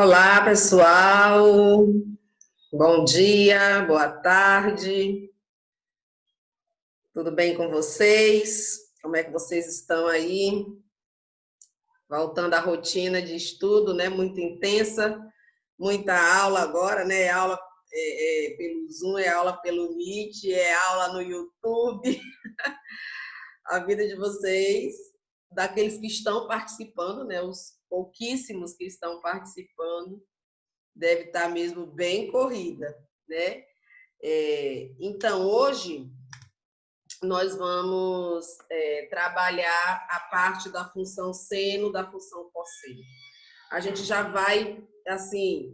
Olá, pessoal. Bom dia, boa tarde. Tudo bem com vocês? Como é que vocês estão aí? Voltando à rotina de estudo, né? Muito intensa, muita aula agora, né? Aula pelo Zoom, é aula pelo Meet, é aula no YouTube. A vida de vocês, daqueles que estão participando, né? Os pouquíssimos que estão participando, deve estar mesmo bem corrida, né? Então, hoje nós vamos trabalhar a parte da função seno, da função cosseno. A gente já vai, assim,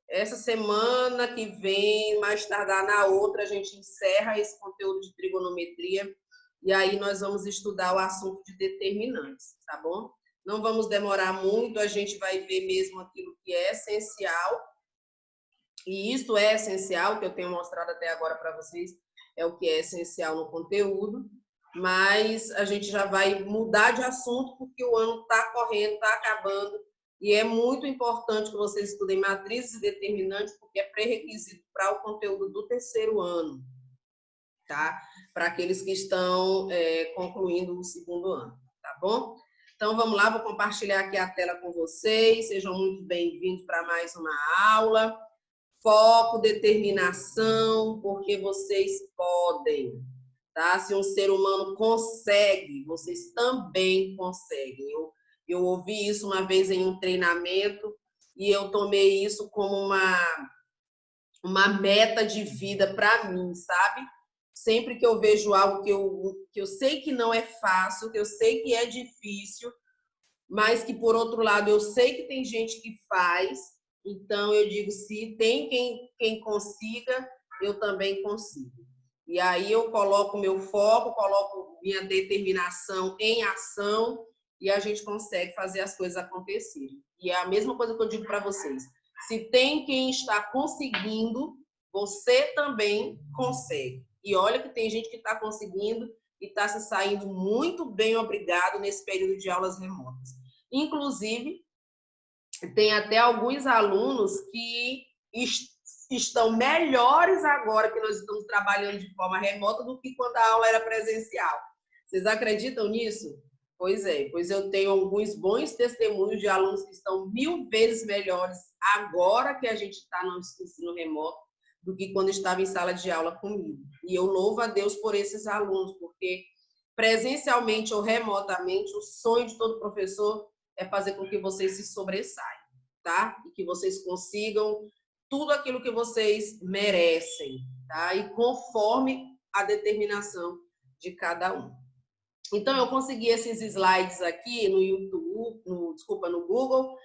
essa semana que vem, mais tardar na outra, a gente encerra esse conteúdo de trigonometria e aí nós vamos estudar o assunto de determinantes, tá bom? Não vamos demorar muito, a gente vai ver mesmo aquilo que é essencial. E isso é essencial, que eu tenho mostrado até agora para vocês, é o que é essencial no conteúdo, mas a gente já vai mudar de assunto porque o ano está correndo, está acabando, e é muito importante que vocês estudem matrizes e determinantes, porque é pré-requisito para o conteúdo do terceiro ano, tá? Para aqueles que estão concluindo o segundo ano, tá bom? Então, vamos lá, vou compartilhar aqui a tela com vocês, sejam muito bem-vindos para mais uma aula. Foco, determinação, porque vocês podem, tá? Se um ser humano consegue, vocês também conseguem. Eu ouvi isso uma vez em um treinamento e eu tomei isso como uma meta de vida para mim, sabe? Sempre que eu vejo algo que eu sei que não é fácil, que eu sei que é difícil, mas que, por outro lado, eu sei que tem gente que faz, então eu digo, se tem quem consiga, eu também consigo. E aí eu coloco meu foco, coloco minha determinação em ação e a gente consegue fazer as coisas acontecerem. E é a mesma coisa que eu digo para vocês. Se tem quem está conseguindo, você também consegue. E olha que tem gente que está conseguindo e está se saindo muito bem, obrigado, nesse período de aulas remotas. Inclusive, tem até alguns alunos que estão melhores agora que nós estamos trabalhando de forma remota do que quando a aula era presencial. Vocês acreditam nisso? Pois é, pois eu tenho alguns bons testemunhos de alunos que estão 1000 vezes melhores agora que a gente está no ensino remoto do que quando estava em sala de aula comigo. E eu louvo a Deus por esses alunos, porque presencialmente ou remotamente, o sonho de todo professor é fazer com que vocês se sobressaiam, tá? E que vocês consigam tudo aquilo que vocês merecem, tá? E conforme a determinação de cada um. Então, eu consegui esses slides aqui no YouTube, no Google,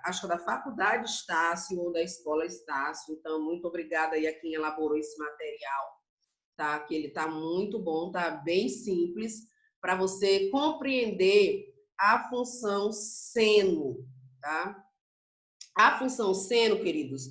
acho que é da Faculdade Estácio ou da Escola Estácio. Então, muito obrigada aí a quem elaborou esse material, tá? Que ele tá muito bom, tá bem simples para você compreender a função seno, tá? A função seno, queridos,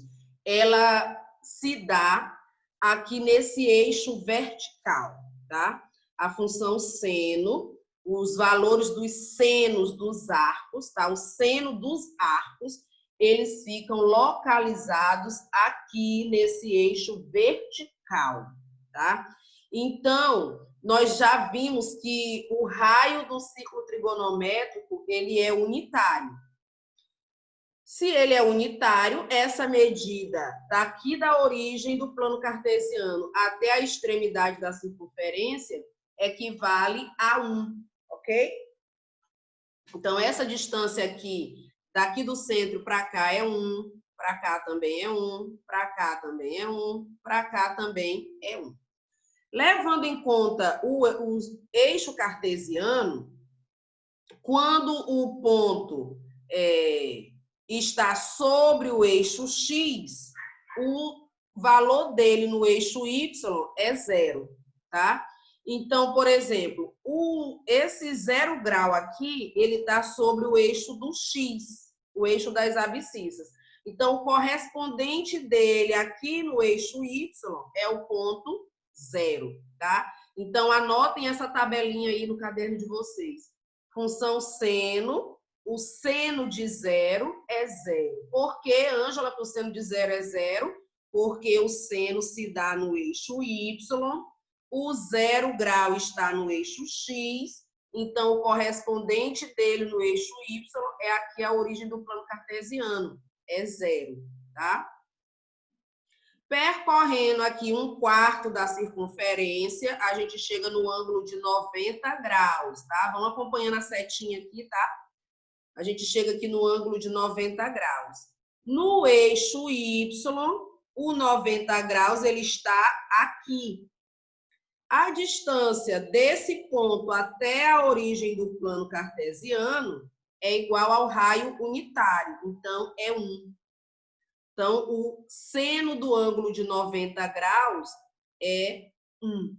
ela se dá aqui nesse eixo vertical, tá? A função seno, os valores dos senos dos arcos, tá? O seno dos arcos, eles ficam localizados aqui nesse eixo vertical, tá? Então, nós já vimos que o raio do círculo trigonométrico, ele é unitário. Se ele é unitário, essa medida daqui da origem do plano cartesiano até a extremidade da circunferência equivale a 1, ok? Então, essa distância aqui, daqui do centro para cá é 1, para cá também é 1, para cá também é 1, para cá também é 1. Levando em conta o eixo cartesiano, quando o ponto está sobre o eixo X, o valor dele no eixo Y é 0, tá? Então, por exemplo, esse 0 grau aqui, ele está sobre o eixo do X, o eixo das abscissas. Então, o correspondente dele aqui no eixo Y é o ponto 0, tá? Então, anotem essa tabelinha aí no caderno de vocês. Função seno o seno de zero é zero. Por que, Ângela, que o seno de zero é zero? Porque o seno se dá no eixo Y, o 0 grau está no eixo X, então o correspondente dele no eixo Y é aqui a origem do plano cartesiano, é zero, tá? Percorrendo aqui 1/4 da circunferência, a gente chega no ângulo de 90 graus, tá? Vamos acompanhando a setinha aqui, tá? A gente chega aqui no ângulo de 90 graus. No eixo Y, o 90 graus ele está aqui. A distância desse ponto até a origem do plano cartesiano é igual ao raio unitário, então é 1. Então, o seno do ângulo de 90 graus é 1,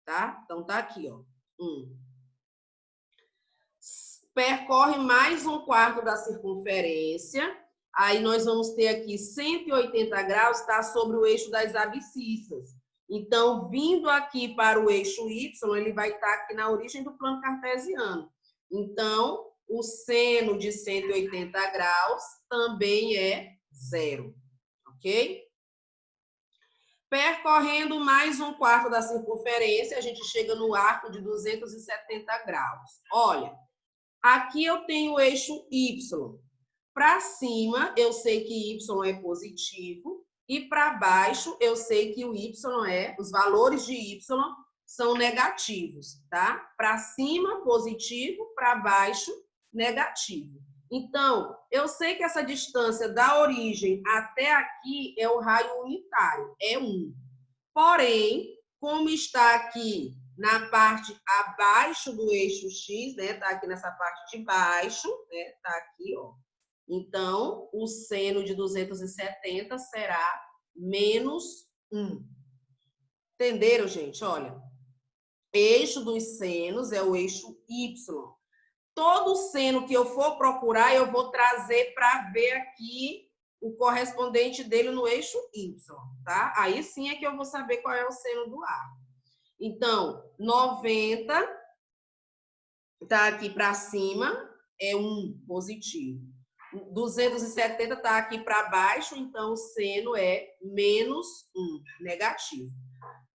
tá? Então, tá aqui, ó, 1. Percorre mais 1/4 da circunferência, aí nós vamos ter aqui 180 graus, tá? Sobre o eixo das abscissas. Então, vindo aqui para o eixo Y, ele vai estar aqui na origem do plano cartesiano. Então, o seno de 180 graus também é zero. Ok? Percorrendo mais 1/4 da circunferência, a gente chega no arco de 270 graus. Olha, aqui eu tenho o eixo Y. Para cima, eu sei que Y é positivo. E para baixo, eu sei que o Y os valores de Y são negativos, tá? Para cima, positivo, para baixo, negativo. Então, eu sei que essa distância da origem até aqui é o raio unitário, é 1. Porém, como está aqui na parte abaixo do eixo X, né? Tá aqui nessa parte de baixo, né? Tá aqui, ó. Então, o seno de 270 será menos 1. Entenderam, gente? Olha, eixo dos senos é o eixo Y. Todo seno que eu for procurar, eu vou trazer para ver aqui o correspondente dele no eixo Y, tá? Aí sim é que eu vou saber qual é o seno do arco. Então, 90 tá aqui para cima, é 1 positivo. 270 está aqui para baixo, então o seno é menos 1, negativo.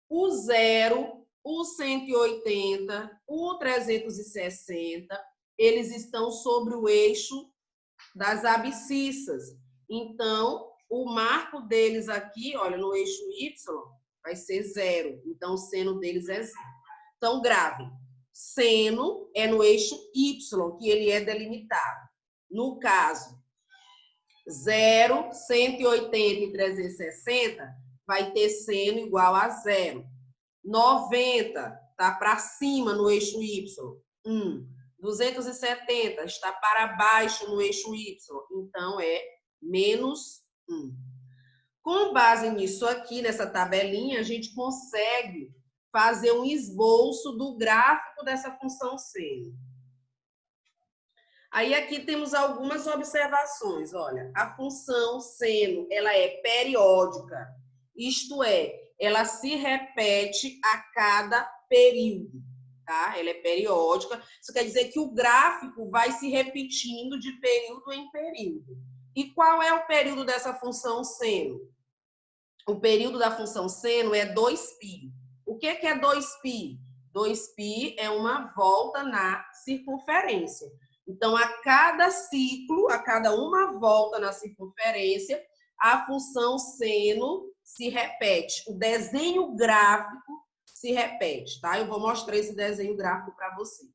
O 0, o 180, o 360, eles estão sobre o eixo das abscissas. Então, o marco deles aqui, olha, no eixo Y, vai ser 0. Então, o seno deles é 0. Então, gravem. Seno é no eixo Y, que ele é delimitado. No caso, 0, 180 e 360 vai ter seno igual a 0. 90 está para cima no eixo Y, 1. 270 está para baixo no eixo Y, então é menos 1. Com base nisso aqui, nessa tabelinha, a gente consegue fazer um esboço do gráfico dessa função seno. Aí aqui temos algumas observações. Olha, a função seno, ela é periódica, isto é, ela se repete a cada período, tá? Ela é periódica. Isso quer dizer que o gráfico vai se repetindo de período em período. E qual é o período dessa função seno? O período da função seno é 2π. O que é 2π? 2π é uma volta na circunferência. Então, a cada ciclo, a cada uma volta na circunferência, a função seno se repete. O desenho gráfico se repete, tá? Eu vou mostrar esse desenho gráfico para vocês.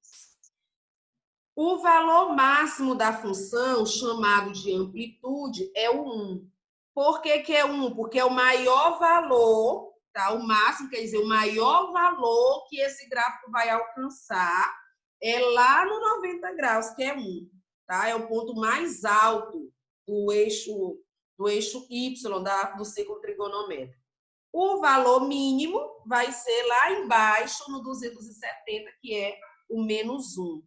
O valor máximo da função, chamado de amplitude, é o 1. Por que é 1? Porque é o maior valor, tá? O máximo, quer dizer, o maior valor que esse gráfico vai alcançar é lá no 90 graus, que é 1, tá? É o ponto mais alto do eixo Y, do círculo trigonométrico. O valor mínimo vai ser lá embaixo, no 270, que é o menos 1.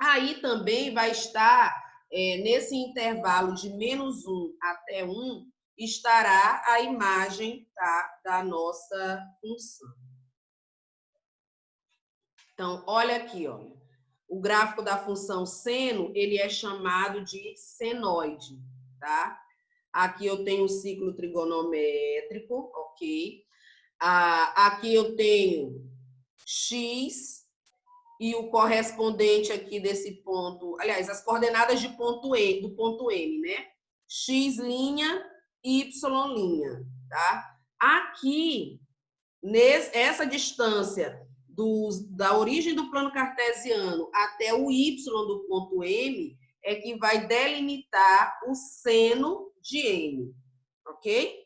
Aí também vai estar, nesse intervalo de menos 1 até 1, estará a imagem, tá, da nossa função. Então, olha aqui, olha. o gráfico da função seno, ele é chamado de senoide, tá? Aqui eu tenho um ciclo trigonométrico, ok? Aqui eu tenho x e o correspondente aqui desse ponto, aliás, as coordenadas de ponto E, do ponto M, né? X', Y', tá? Aqui, essa distância da origem do plano cartesiano até o Y do ponto M é que vai delimitar o seno de M, ok?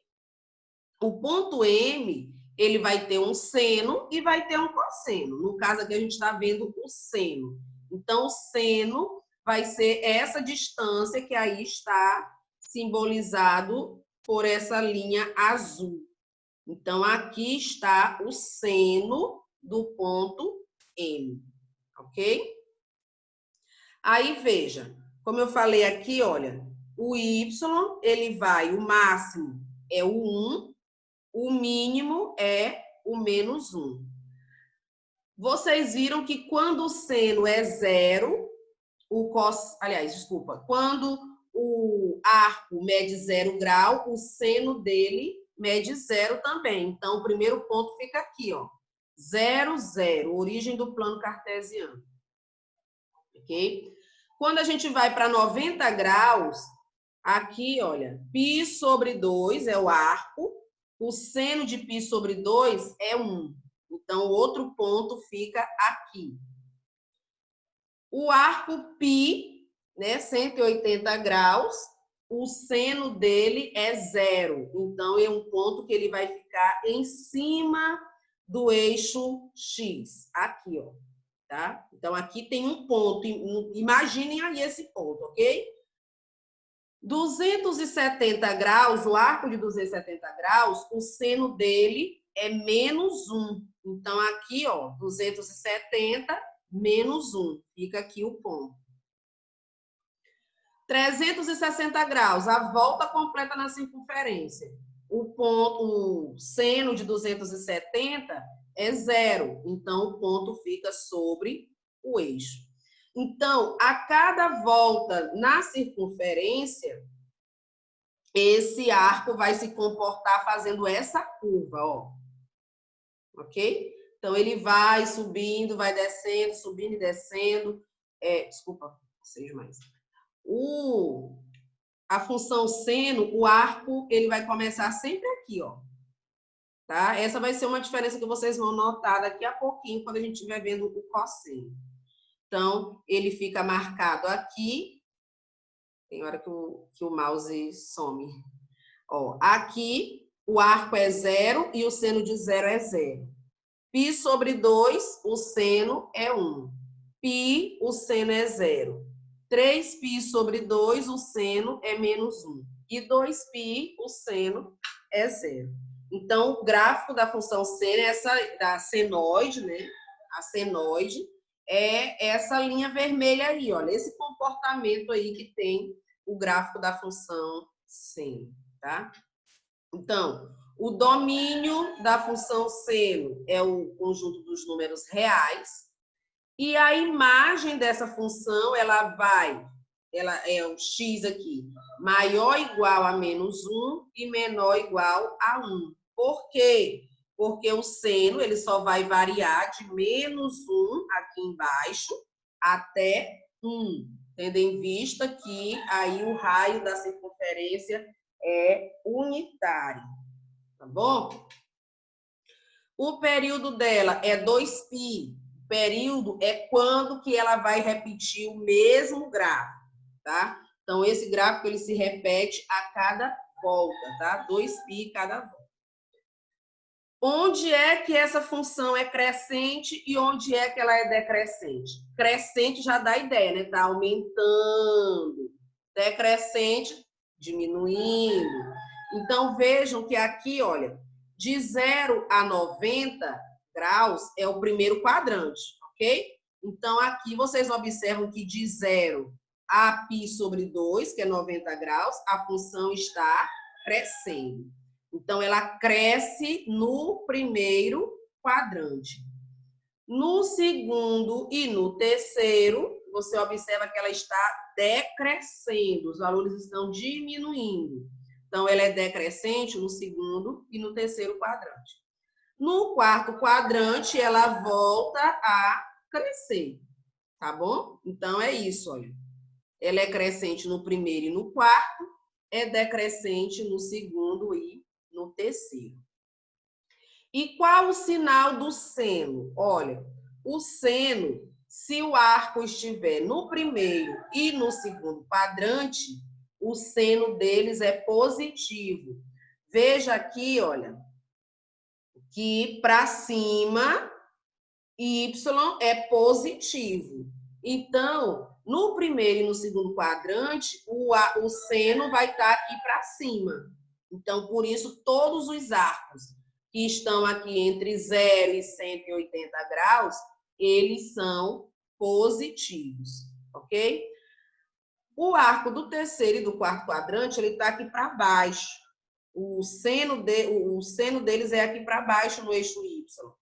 O ponto M, ele vai ter um seno e vai ter um cosseno. No caso aqui, a gente está vendo o seno. Então, o seno vai ser essa distância que aí está simbolizado por essa linha azul. Então, aqui está o seno do ponto M, ok? Aí, veja, como eu falei aqui, olha, o Y, ele vai, o máximo é o 1, o mínimo é o menos 1. Vocês viram que quando o seno é 0, quando o arco mede 0 grau, o seno dele mede 0 também. Então, o primeiro ponto fica aqui, ó. 0, 0, origem do plano cartesiano. Ok? Quando a gente vai para 90 graus, aqui, olha, π sobre 2 é o arco, o seno de π sobre 2 é 1. Então, o outro ponto fica aqui. O arco π, né, 180 graus, o seno dele é 0. Então, é um ponto que ele vai ficar em cima do eixo X. Aqui, ó. Tá? Então, aqui tem um ponto. Imaginem aí esse ponto, ok? 270 graus, o arco de 270 graus, o seno dele é menos 1. Então, aqui, ó, 270 menos 1. Fica aqui o ponto. 360 graus, a volta completa na circunferência. O seno de 270 é 0. Então, o ponto fica sobre o eixo. Então, a cada volta na circunferência, esse arco vai se comportar fazendo essa curva, ó. Ok? Então, ele vai subindo, vai descendo, subindo e descendo. Desculpa, seja mais. A função seno, o arco, ele vai começar sempre aqui, ó. Tá? Essa vai ser uma diferença que vocês vão notar daqui a pouquinho, quando a gente estiver vendo o cosseno. Então, ele fica marcado aqui. Tem hora que o mouse some. Ó, aqui, o arco é 0 e o seno de 0 é 0. π sobre 2, o seno é 1. π, o seno é 0. 3π sobre 2, o seno é menos 1. E 2π, o seno é 0. Então, o gráfico da função seno é essa, da senoide, né? A senoide é essa linha vermelha aí, olha, esse comportamento aí que tem o gráfico da função seno, tá? Então, o domínio da função seno é o conjunto dos números reais e a imagem dessa função, ela é o x aqui, maior ou igual a menos 1 e menor ou igual a 1. Por quê? Porque o seno ele só vai variar de menos 1 aqui embaixo até 1, tendo em vista que aí o raio da circunferência é unitário, tá bom? O período dela é 2π. O período é quando que ela vai repetir o mesmo gráfico, tá? Então, esse gráfico ele se repete a cada volta, tá? 2π cada volta. Onde é que essa função é crescente e onde é que ela é decrescente? Crescente já dá ideia, né? Tá aumentando. Decrescente, diminuindo. Então, vejam que aqui, olha, de 0 a 90 graus é o primeiro quadrante, ok? Então, aqui vocês observam que de 0 a π sobre 2, que é 90 graus, a função está crescendo. Então, ela cresce no primeiro quadrante. No segundo e no terceiro, você observa que ela está decrescendo, os valores estão diminuindo. Então, ela é decrescente no segundo e no terceiro quadrante. No quarto quadrante, ela volta a crescer, tá bom? Então, é isso, olha. Ela é crescente no primeiro e no quarto, é decrescente no segundo e no terceiro. E qual o sinal do seno? Olha, o seno, se o arco estiver no primeiro e no segundo quadrante, o seno deles é positivo. Veja aqui, olha, que para cima, y é positivo. Então, no primeiro e no segundo quadrante, o seno vai estar aqui para cima. Então, por isso, todos os arcos que estão aqui entre 0 e 180 graus, eles são positivos, ok? O arco do terceiro e do quarto quadrante, ele está aqui para baixo. O seno deles é aqui para baixo no eixo Y.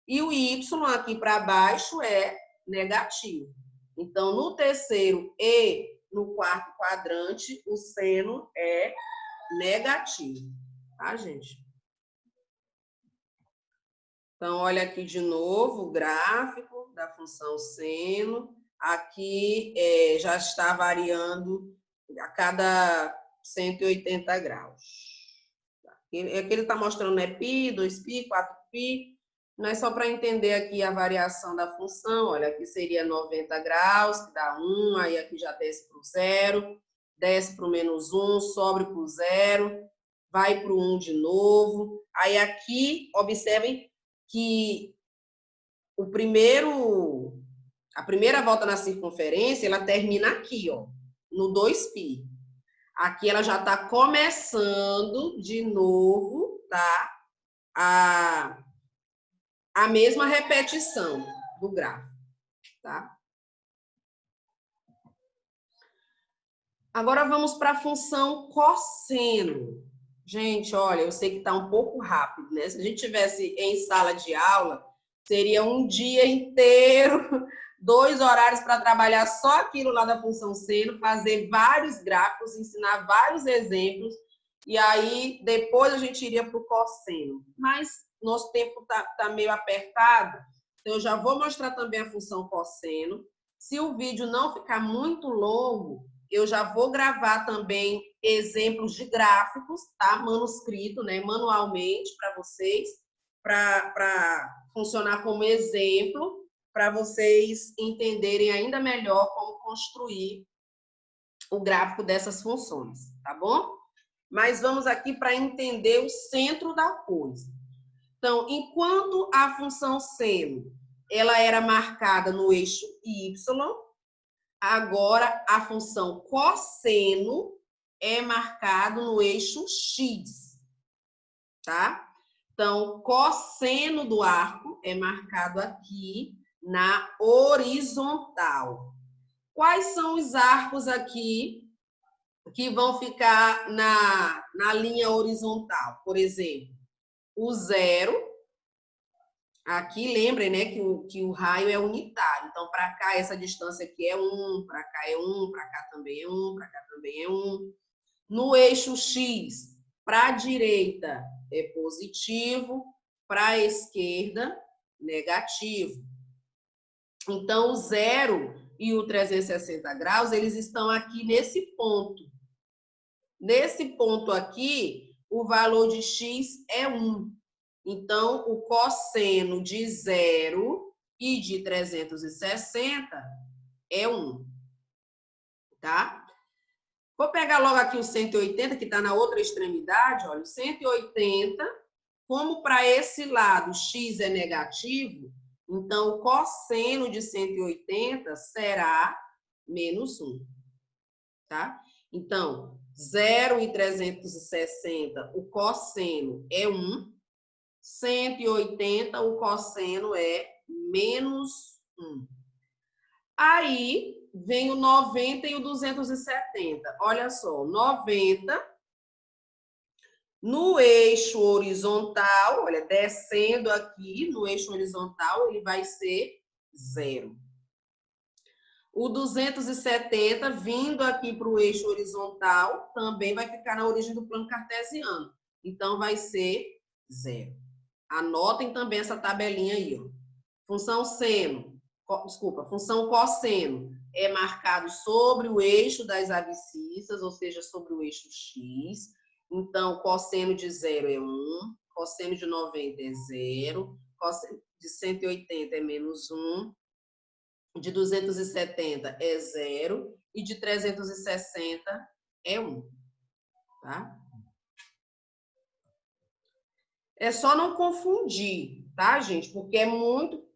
E o Y aqui para baixo é negativo. Então, no terceiro e no quarto quadrante, o seno é negativo. Tá, gente? Então, olha aqui de novo o gráfico da função seno. Aqui já está variando a cada 180 graus. Aqui ele está mostrando π, 2π, 4π. Mas só para entender aqui a variação da função, olha, aqui seria 90 graus, que dá 1, aí aqui já desce para o 0, desce para o -1, sobe para o 0, vai para o 1 de novo. Aí aqui, observem que a primeira volta na circunferência, ela termina aqui, ó, no 2π. Aqui ela já está começando de novo, tá? A mesma repetição do gráfico, tá? Agora vamos para a função cosseno. Gente, olha, eu sei que está um pouco rápido, né? Se a gente tivesse em sala de aula, seria um dia inteiro, 2 horários para trabalhar só aquilo lá da função seno, fazer vários gráficos, ensinar vários exemplos, e aí depois a gente iria para o cosseno. Mas nosso tempo tá meio apertado, então eu já vou mostrar também a função cosseno. Se o vídeo não ficar muito longo, eu já vou gravar também exemplos de gráficos, tá? Manuscrito, né? Manualmente para vocês, para funcionar como exemplo, para vocês entenderem ainda melhor como construir o gráfico dessas funções, tá bom? Mas vamos aqui para entender o centro da coisa. Então, enquanto a função seno, ela era marcada no eixo Y, agora a função cosseno é marcado no eixo X, tá? Então, cosseno do arco é marcado aqui na horizontal. Quais são os arcos aqui que vão ficar na linha horizontal? Por exemplo, o 0. Aqui, lembrem, né, que o raio é unitário. Então, para cá, essa distância aqui é 1, para cá é 1, para cá também é 1, para cá também é 1. No eixo X, para a direita é positivo, para a esquerda, negativo. Então, o 0 e o 360 graus, eles estão aqui nesse ponto. Nesse ponto aqui, o valor de x é 1. Então, o cosseno de 0 e de 360 é 1. Tá? Vou pegar logo aqui o 180, que está na outra extremidade. Olha, o 180, como para esse lado x é negativo, então o cosseno de 180 será -1. Tá? Então, 0 e 360, o cosseno é 1. 180, o cosseno é -1. Aí vem o 90 e o 270. Olha só, 90 No eixo horizontal, olha, descendo aqui no eixo horizontal, ele vai ser 0. O 270, vindo aqui para o eixo horizontal, também vai ficar na origem do plano cartesiano. Então, vai ser 0. Anotem também essa tabelinha aí, ó. Função cosseno é marcado sobre o eixo das abscissas, ou seja, sobre o eixo x. Então, cosseno de 0 é 1, cosseno de 90 é 0, cosseno de 180 é menos 1, de 270 é 0 e de 360 é 1. Tá? É só não confundir, tá, gente? Porque é muito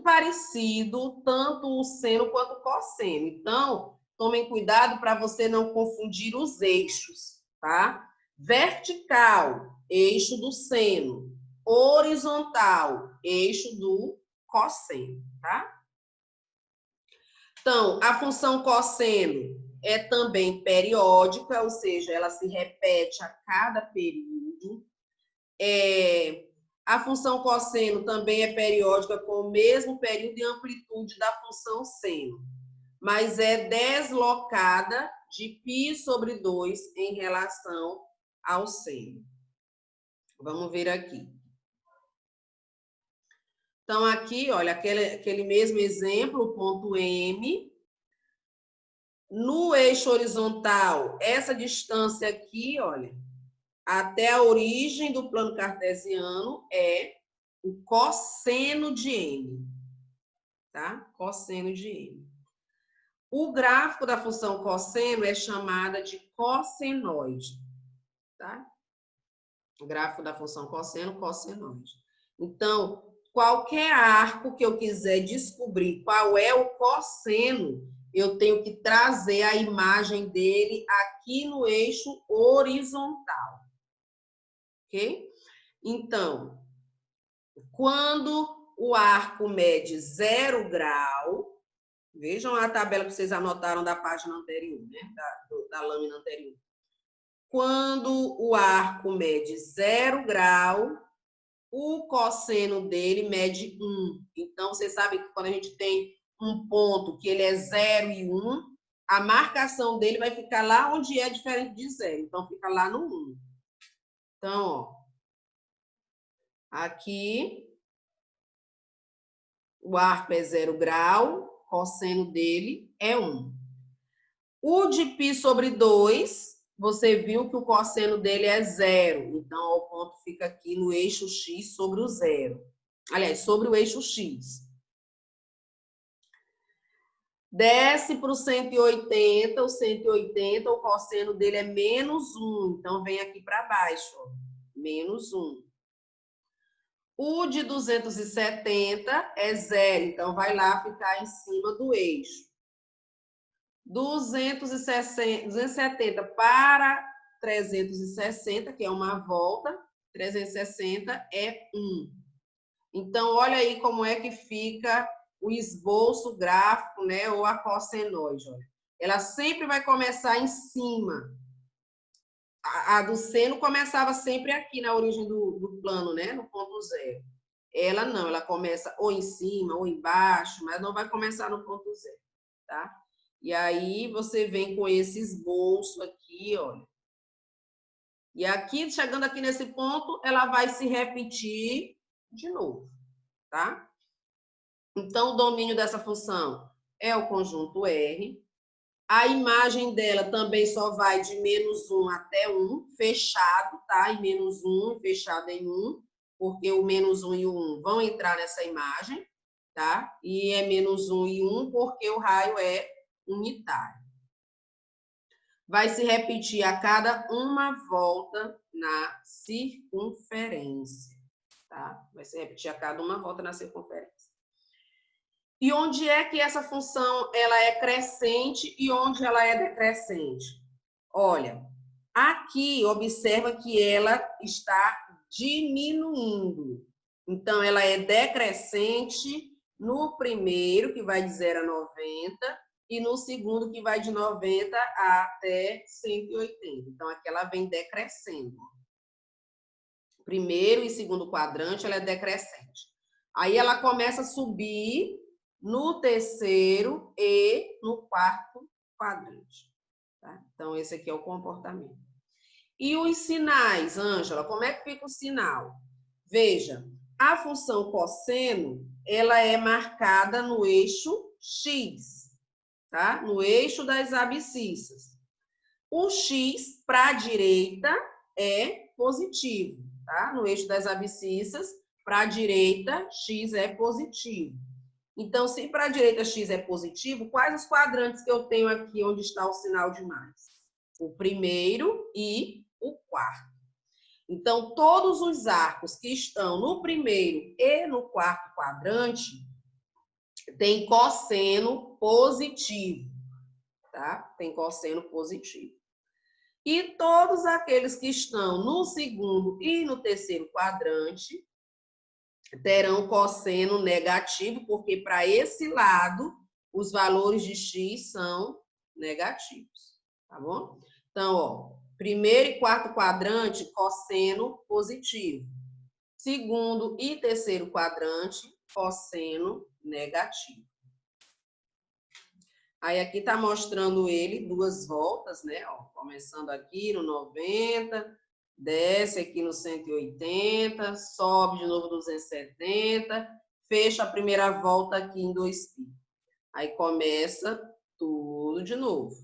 parecido tanto o seno quanto o cosseno. Então, tomem cuidado para você não confundir os eixos, tá? Vertical, eixo do seno. Horizontal, eixo do cosseno, tá? Então, a função cosseno é também periódica, ou seja, ela se repete a cada período. A função cosseno também é periódica com o mesmo período e amplitude da função seno, mas é deslocada de π sobre 2 em relação ao seno. Vamos ver aqui. Então, aqui, olha, aquele mesmo exemplo, o ponto M. No eixo horizontal, essa distância aqui, olha, até a origem do plano cartesiano é o cosseno de M, tá? Cosseno de M. O gráfico da função cosseno é chamada de cossenoide, tá? O gráfico da função cosseno, cossenoide. Então, qualquer arco que eu quiser descobrir qual é o cosseno, eu tenho que trazer a imagem dele aqui no eixo horizontal. Ok? Então, quando o arco mede 0 grau, vejam a tabela que vocês anotaram da página anterior, né? Da lâmina anterior. Quando o arco mede 0 grau, o cosseno dele mede 1. Então, vocês sabem que quando a gente tem um ponto que ele é 0 e 1, a marcação dele vai ficar lá onde é diferente de 0. Então, fica lá no 1. Então, ó, aqui o arco é 0 grau, cosseno dele é 1. O de π sobre 2, você viu que o cosseno dele é 0. Então, o ponto fica aqui no eixo x sobre o 0. Aliás, sobre o eixo x. Desce para o 180, o cosseno dele é menos 1. Então, vem aqui para baixo, ó, menos 1. O de 270 é 0, então vai lá ficar em cima do eixo. 270 para 360, que é uma volta, 360 é 1. Então, olha aí como é que fica o esboço gráfico, né, ou a cossenoide. Olha. Ela sempre vai começar em cima. A do seno começava sempre aqui na origem do plano, né, no ponto 0. Ela não, ela começa ou em cima ou embaixo, mas não vai começar no ponto 0, tá? E aí você vem com esse esboço aqui, olha. E aqui, chegando aqui nesse ponto, ela vai se repetir de novo, tá? Então, o domínio dessa função é o conjunto R. A imagem dela também só vai de menos 1 até 1, fechado, tá? Em menos 1, fechado em 1, porque o menos 1 e o 1 vão entrar nessa imagem, tá? E é menos 1 e 1 porque o raio é unitário. Vai se repetir a cada uma volta na circunferência, tá? Vai se repetir a cada uma volta na circunferência. E onde é que essa função ela é crescente e onde ela é decrescente? Olha, aqui observa que ela está diminuindo. Então, ela é decrescente no primeiro, que vai de 0 a 90, e no segundo, que vai de 90 até 180. Então, aqui ela vem decrescendo. primeiro e segundo quadrante, ela é decrescente. Aí ela começa a subir no terceiro e no quarto quadrante. Tá? Então, esse aqui é o comportamento. E os sinais, Ângela, como é que fica o sinal? Veja, a função cosseno, ela é marcada no eixo X, tá? No eixo das abscissas. O X para a direita é positivo, tá? No eixo das abscissas, para a direita, X é positivo. Então, se para a direita X é positivo, quais os quadrantes que eu tenho aqui onde está o sinal de mais? O primeiro e o quarto. Então, todos os arcos que estão no primeiro e no quarto quadrante têm cosseno positivo, tá? Tem cosseno positivo. E todos aqueles que estão no segundo e no terceiro quadrante terão cosseno negativo, porque para esse lado os valores de x são negativos, tá bom? Então, ó, primeiro e quarto quadrante, cosseno positivo. Segundo e terceiro quadrante, cosseno negativo. Aí aqui tá mostrando ele duas voltas, né? Ó, começando aqui no 90, desce aqui no 180, sobe de novo 270, fecha a primeira volta aqui em 2π. Aí começa tudo de novo.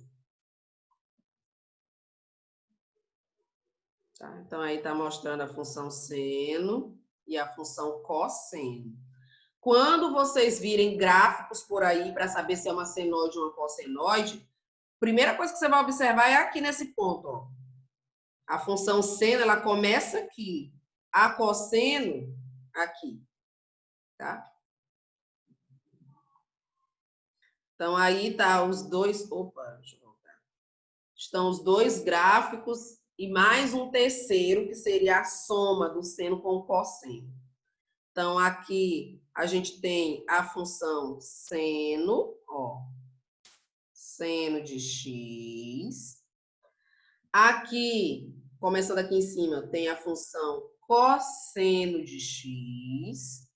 Tá? Então, aí tá mostrando a função seno e a função cosseno. Quando vocês virem gráficos por aí para saber se é uma senoide ou uma cossenoide, a primeira coisa que você vai observar é aqui nesse ponto, ó. A função seno, ela começa aqui. A cosseno, aqui. Tá? Então, aí tá os dois... Opa, deixa eu voltar. Estão os dois gráficos e mais um terceiro, que seria a soma do seno com o cosseno. Então, aqui a gente tem a função seno, ó. Seno de x. Aqui, começando aqui em cima, tem a função cosseno de x.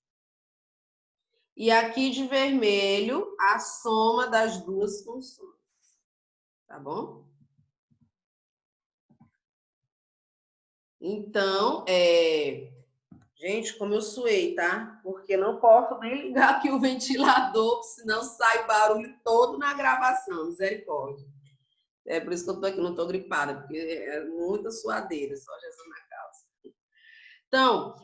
E aqui de vermelho, a soma das duas funções. Tá bom? Então, gente, como eu suei, tá? Porque não posso nem ligar aqui o ventilador, senão sai barulho todo na gravação, misericórdia. É por isso que eu tô aqui, não tô gripada, porque é muita suadeira, só Jesus na causa. Então,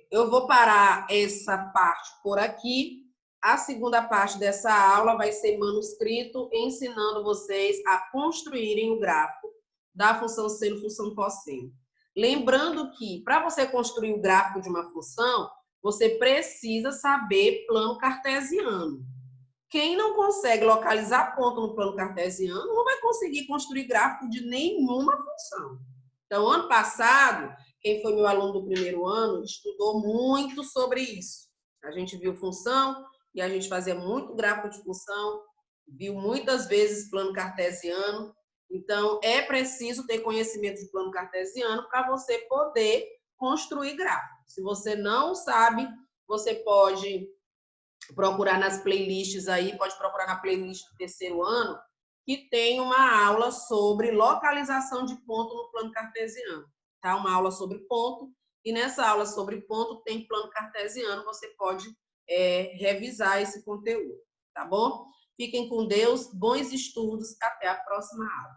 eu vou parar essa parte por aqui. A segunda parte dessa aula vai ser manuscrito, ensinando vocês a construírem o gráfico da função seno, função cosseno. Lembrando que, para você construir o gráfico de uma função, você precisa saber plano cartesiano. Quem não consegue localizar ponto no plano cartesiano não vai conseguir construir gráfico de nenhuma função. Então, ano passado, quem foi meu aluno do primeiro ano, estudou muito sobre isso. A gente viu função e a gente fazia muito gráfico de função, viu muitas vezes plano cartesiano. Então, é preciso ter conhecimento de plano cartesiano para você poder construir gráfico. Se você não sabe, você pode procurar nas playlists aí, pode procurar na playlist do terceiro ano, que tem uma aula sobre localização de ponto no plano cartesiano. Tá? Uma aula sobre ponto, e nessa aula sobre ponto tem plano cartesiano, você pode revisar esse conteúdo, tá bom? Fiquem com Deus, bons estudos, até a próxima aula.